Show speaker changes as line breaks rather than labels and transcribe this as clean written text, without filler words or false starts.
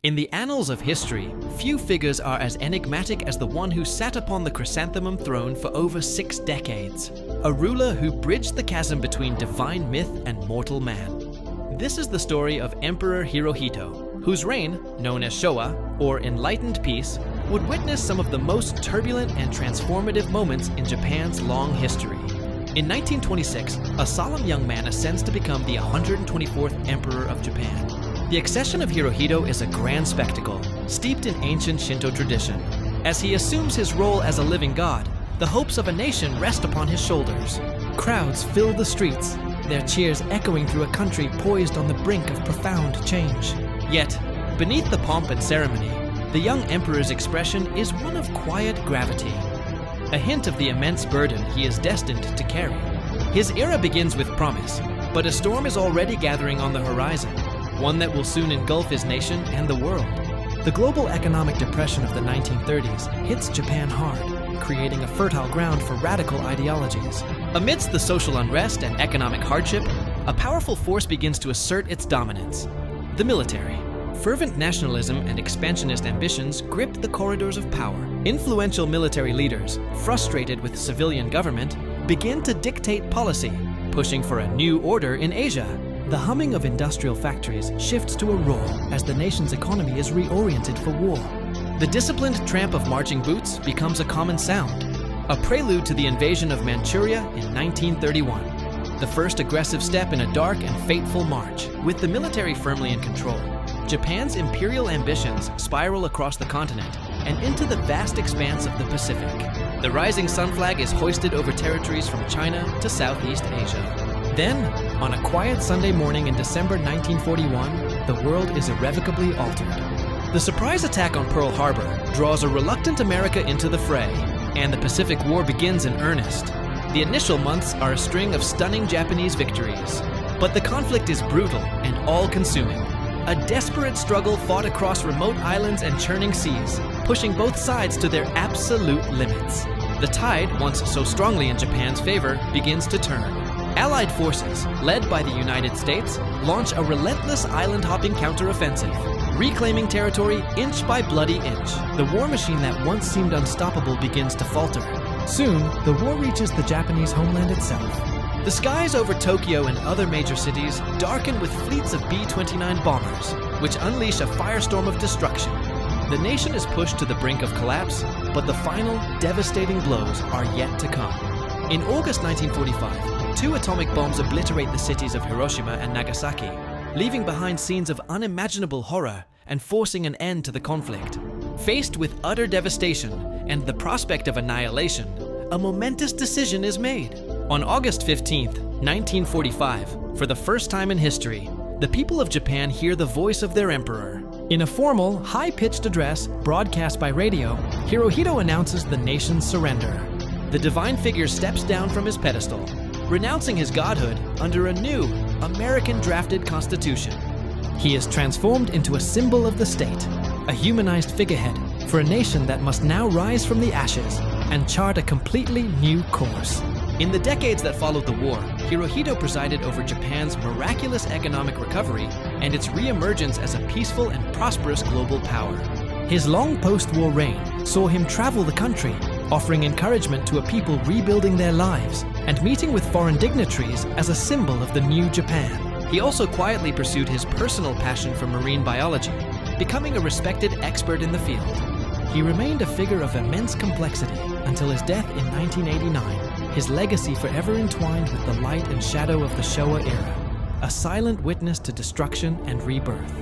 In the annals of history, few figures are as enigmatic as the one who sat upon the Chrysanthemum Throne for over 6 decades. A ruler who bridged the chasm between divine myth and mortal man. This is the story of Emperor Hirohito, whose reign, known as Showa, or Enlightened Peace, would witness some of the most turbulent and transformative moments in Japan's long history. In 1926, a solemn young man ascends to become the 124th Emperor of Japan. The accession of Hirohito is a grand spectacle, steeped in ancient Shinto tradition. As he assumes his role as a living god, the hopes of a nation rest upon his shoulders. Crowds fill the streets, their cheers echoing through a country poised on the brink of profound change. Yet, beneath the pomp and ceremony, the young emperor's expression is one of quiet gravity. A hint of the immense burden he is destined to carry. His era begins with promise, but a storm is already gathering on the horizon, one that will soon engulf his nation and the world. The global economic depression of the 1930s hits Japan hard, creating a fertile ground for radical ideologies. Amidst the social unrest and economic hardship, a powerful force begins to assert its dominance: the military. Fervent nationalism and expansionist ambitions grip the corridors of power. Influential military leaders, frustrated with civilian government, begin to dictate policy, pushing for a new order in Asia. The humming of industrial factories shifts to a roar as the nation's economy is reoriented for war. The disciplined tramp of marching boots becomes a common sound, a prelude to the invasion of Manchuria in 1931. The first aggressive step in a dark and fateful march. With the military firmly in control, Japan's imperial ambitions spiral across the continent and into the vast expanse of the Pacific. The rising sun flag is hoisted over territories from China to Southeast Asia. Then, on a quiet Sunday morning in December 1941, the world is irrevocably altered. The surprise attack on Pearl Harbor draws a reluctant America into the fray, and the Pacific War begins in earnest. The initial months are a string of stunning Japanese victories, but the conflict is brutal and all-consuming. A desperate struggle fought across remote islands and churning seas, pushing both sides to their absolute limits. The tide, once so strongly in Japan's favor, begins to turn. Allied forces, led by the United States, launch a relentless island-hopping counteroffensive, reclaiming territory inch by bloody inch. The war machine that once seemed unstoppable begins to falter. Soon, the war reaches the Japanese homeland itself. The skies over Tokyo and other major cities darken with fleets of B-29 bombers, which unleash a firestorm of destruction. The nation is pushed to the brink of collapse, but the final, devastating blows are yet to come. In August 1945, 2 atomic bombs obliterate the cities of Hiroshima and Nagasaki, leaving behind scenes of unimaginable horror and forcing an end to the conflict. Faced with utter devastation and the prospect of annihilation, a momentous decision is made. On August 15, 1945, for the first time in history, the people of Japan hear the voice of their emperor. In a formal, high-pitched address broadcast by radio, Hirohito announces the nation's surrender. The divine figure steps down from his pedestal, renouncing his godhood under a new, American-drafted constitution. He is transformed into a symbol of the state, a humanized figurehead for a nation that must now rise from the ashes and chart a completely new course. In the decades that followed the war, Hirohito presided over Japan's miraculous economic recovery and its re-emergence as a peaceful and prosperous global power. His long post-war reign saw him travel the country, offering encouragement to a people rebuilding their lives and meeting with foreign dignitaries as a symbol of the new Japan. He also quietly pursued his personal passion for marine biology, becoming a respected expert in the field. He remained a figure of immense complexity until his death in 1989, his legacy forever entwined with the light and shadow of the Showa era, a silent witness to destruction and rebirth.